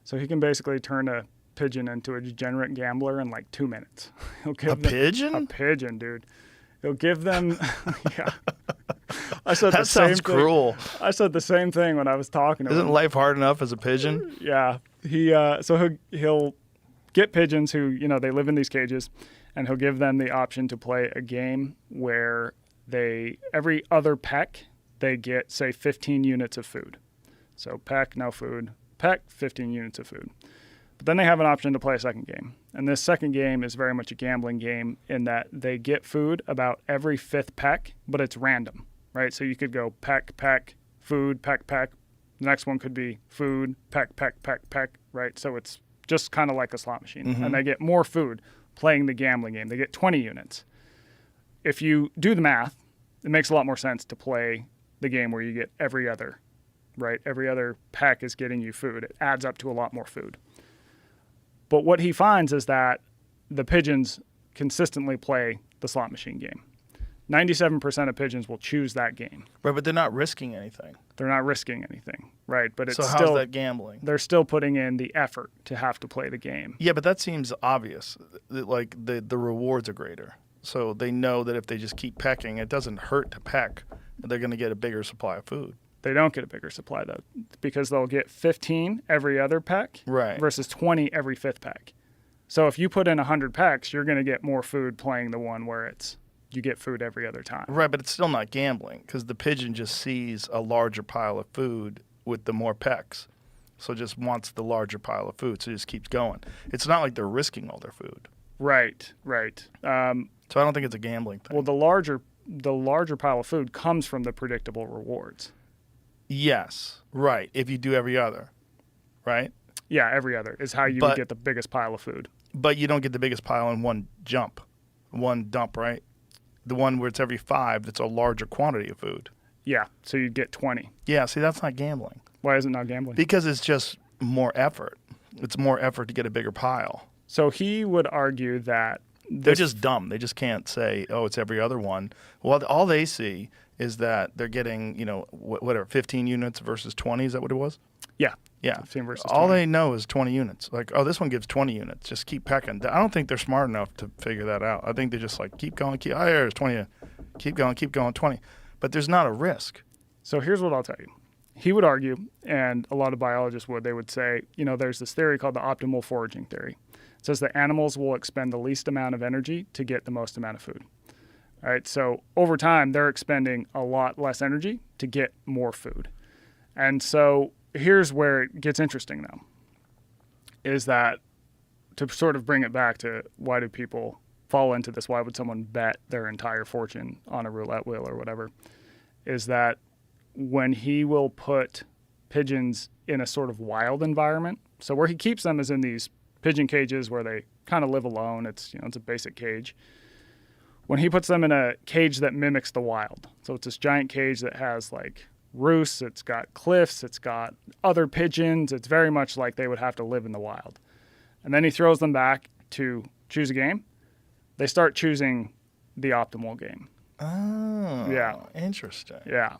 So he can basically turn a pigeon into a degenerate gambler in like 2 minutes. He'll give A pigeon? A pigeon, dude. He'll give them, yeah. I said That the same sounds thing. cruel. I said the same thing when I was talking to him. Isn't life hard enough as a pigeon? Yeah. He'll get pigeons who, they live in these cages, and he'll give them the option to play a game where every other peck, they get, say, 15 units of food. So peck, no food. Peck, 15 units of food. But then they have an option to play a second game. And this second game is very much a gambling game in that they get food about every fifth peck, but it's random, right? So you could go peck, peck, food, peck, peck. The next one could be food, peck, peck, peck, peck, right? So it's just kind of like a slot machine. Mm-hmm. And they get more food playing the gambling game. They get 20 units. If you do the math, it makes a lot more sense to play the game where you get every other, right? Every other peck is getting you food. It adds up to a lot more food. But what he finds is that the pigeons consistently play the slot machine game. 97% of pigeons will choose that game. Right, but they're not risking anything. They're not risking anything, right? But it's So still, how's that gambling? they're still putting in the effort to have to play the game. Yeah, but that seems obvious. Like the rewards are greater. So they know that if they just keep pecking, it doesn't hurt to peck. They're going to get a bigger supply of food. They don't get a bigger supply, though, because they'll get 15 every other peck versus 20 every fifth peck. So if you put in 100 pecks, you're going to get more food playing the one where you get food every other time. Right, but it's still not gambling because the pigeon just sees a larger pile of food with the more pecks. So just wants the larger pile of food, so it just keeps going. It's not like they're risking all their food. Right. So I don't think it's a gambling thing. Well, the larger pile of food comes from the predictable rewards. Yes, right. If you do every other, right? Yeah, every other is how you would get the biggest pile of food. But you don't get the biggest pile in one dump, right? The one where it's every 5, that's a larger quantity of food. Yeah, so you'd get 20. Yeah, see, that's not gambling. Why is it not gambling? Because it's just more effort. It's more effort to get a bigger pile. So he would argue that they're just dumb. They just can't say, oh, it's every other one. Well, all they see is that they're getting, 15 units versus 20. Is that what it was? Yeah. Yeah. 15 versus all 20. they know is 20 units. Like, oh, this one gives 20 units. Just keep pecking. I don't think they're smart enough to figure that out. I think they're just like, keep going. There's 20. Keep going, 20. But there's not a risk. So here's what I'll tell you. He would argue, and a lot of biologists would, they would say, there's this theory called the optimal foraging theory. It says that animals will expend the least amount of energy to get the most amount of food. All right, so over time, they're expending a lot less energy to get more food. And so here's where it gets interesting, though, is that to sort of bring it back to why do people fall into this, why would someone bet their entire fortune on a roulette wheel or whatever, is that when he will put pigeons in a sort of wild environment, so where he keeps them is in these pigeon cages where they kind of live alone. It's a basic cage. When he puts them in a cage that mimics the wild, so it's this giant cage that has like roosts, it's got cliffs, it's got other pigeons. It's very much like they would have to live in the wild. And then he throws them back to choose a game. They start choosing the optimal game. Oh, yeah, interesting. Yeah.